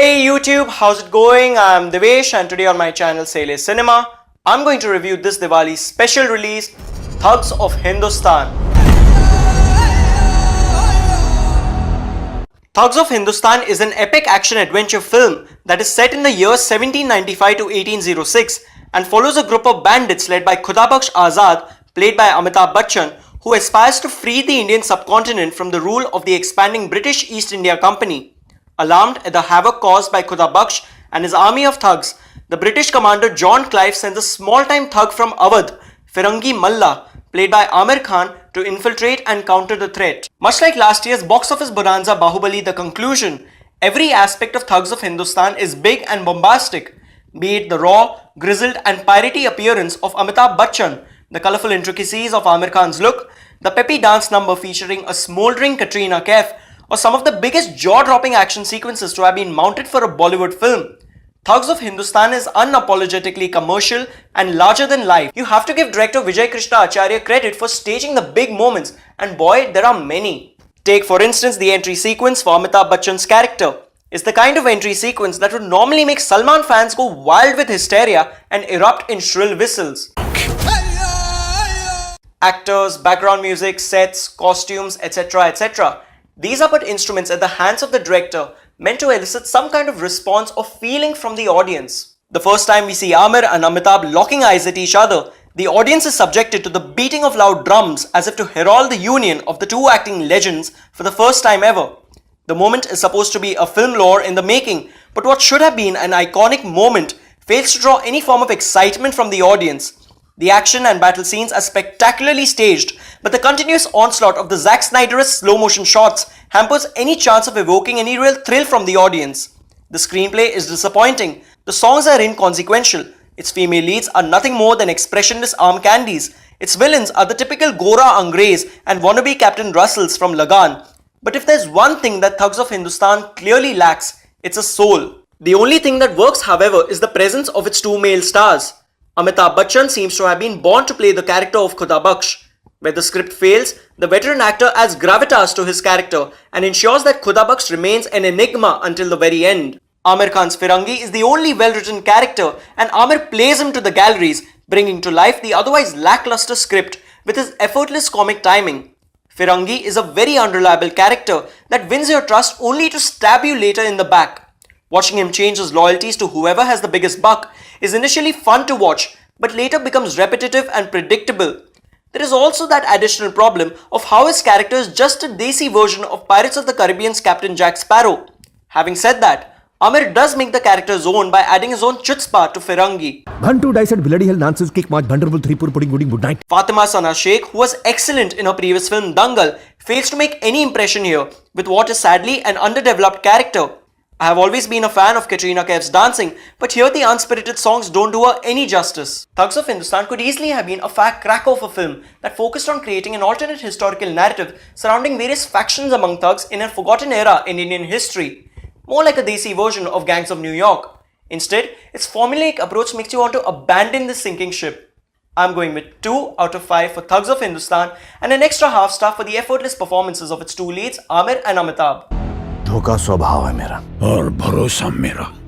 Hey YouTube, how's it going? I'm Devesh and today on my channel Sayle Cinema, I'm going to review this Diwali special release, Thugs of Hindustan. Thugs of Hindustan is an epic action-adventure film that is set in the years 1795 to 1806 and follows a group of bandits led by Khudabakhsh Azad, played by Amitabh Bachchan, who aspires to free the Indian subcontinent from the rule of the expanding British East India Company. Alarmed at the havoc caused by Khudabakhsh and his army of thugs, the British commander John Kaif sends a small-time thug from Awadh, Firangi Malla, played by Aamir Khan, to infiltrate and counter the threat. Much like last year's box office bonanza Bahubali The Conclusion, every aspect of Thugs of Hindustan is big and bombastic, be it the raw, grizzled and piratey appearance of Amitabh Bachchan, the colourful intricacies of Aamir Khan's look, the peppy dance number featuring a smouldering Katrina Kaif, or some of the biggest jaw-dropping action sequences to have been mounted for a Bollywood film. Thugs of Hindustan is unapologetically commercial and larger than life. You have to give director Vijay Krishna Acharya credit for staging the big moments, and boy, there are many. Take for instance the entry sequence for Amitabh Bachchan's character. It's the kind of entry sequence that would normally make Salman fans go wild with hysteria and erupt in shrill whistles. Actors, background music, sets, costumes, etc. These are but instruments at the hands of the director, meant to elicit some kind of response or feeling from the audience. The first time we see Aamir and Amitabh locking eyes at each other, the audience is subjected to the beating of loud drums as if to herald the union of the two acting legends for the first time ever. The moment is supposed to be a film lore in the making, but what should have been an iconic moment fails to draw any form of excitement from the audience. The action and battle scenes are spectacularly staged, but the continuous onslaught of the Zack Snyderist slow-motion shots hampers any chance of evoking any real thrill from the audience. The screenplay is disappointing, the songs are inconsequential, its female leads are nothing more than expressionless arm candies, its villains are the typical Gora Angrez and wannabe Captain Russells from Lagan. But if there's one thing that Thugs of Hindustan clearly lacks, it's a soul. The only thing that works, however, is the presence of its two male stars. Amitabh Bachchan seems to have been born to play the character of Khudabakhsh. Where the script fails, the veteran actor adds gravitas to his character and ensures that Khudabakhsh remains an enigma until the very end. Aamir Khan's Firangi is the only well-written character, and Aamir plays him to the galleries, bringing to life the otherwise lackluster script with his effortless comic timing. Firangi is a very unreliable character that wins your trust only to stab you later in the back. Watching him change his loyalties to whoever has the biggest buck is initially fun to watch, but later becomes repetitive and predictable. There is also that additional problem of how his character is just a desi version of Pirates of the Caribbean's Captain Jack Sparrow. Having said that, Aamir does make the character his own by adding his own chutzpah to Firangi. bloody hell nonsense kick match bhunderful 3 pur pudding good night. Fatima Sana Shaikh, who was excellent in her previous film Dangal, fails to make any impression here with what is sadly an underdeveloped character. I have always been a fan of Katrina Kaif's dancing, but here the unspirited songs don't do her any justice. Thugs of Hindustan could easily have been a fat crack of a film that focused on creating an alternate historical narrative surrounding various factions among thugs in a forgotten era in Indian history. More like a desi version of Gangs of New York. Instead, its formulaic approach makes you want to abandon this sinking ship. I'm going with 2 out of 5 for Thugs of Hindustan and an extra half star for the effortless performances of its two leads, Aamir and Amitabh. धोखा स्वभाव है मेरा और भरोसा मेरा।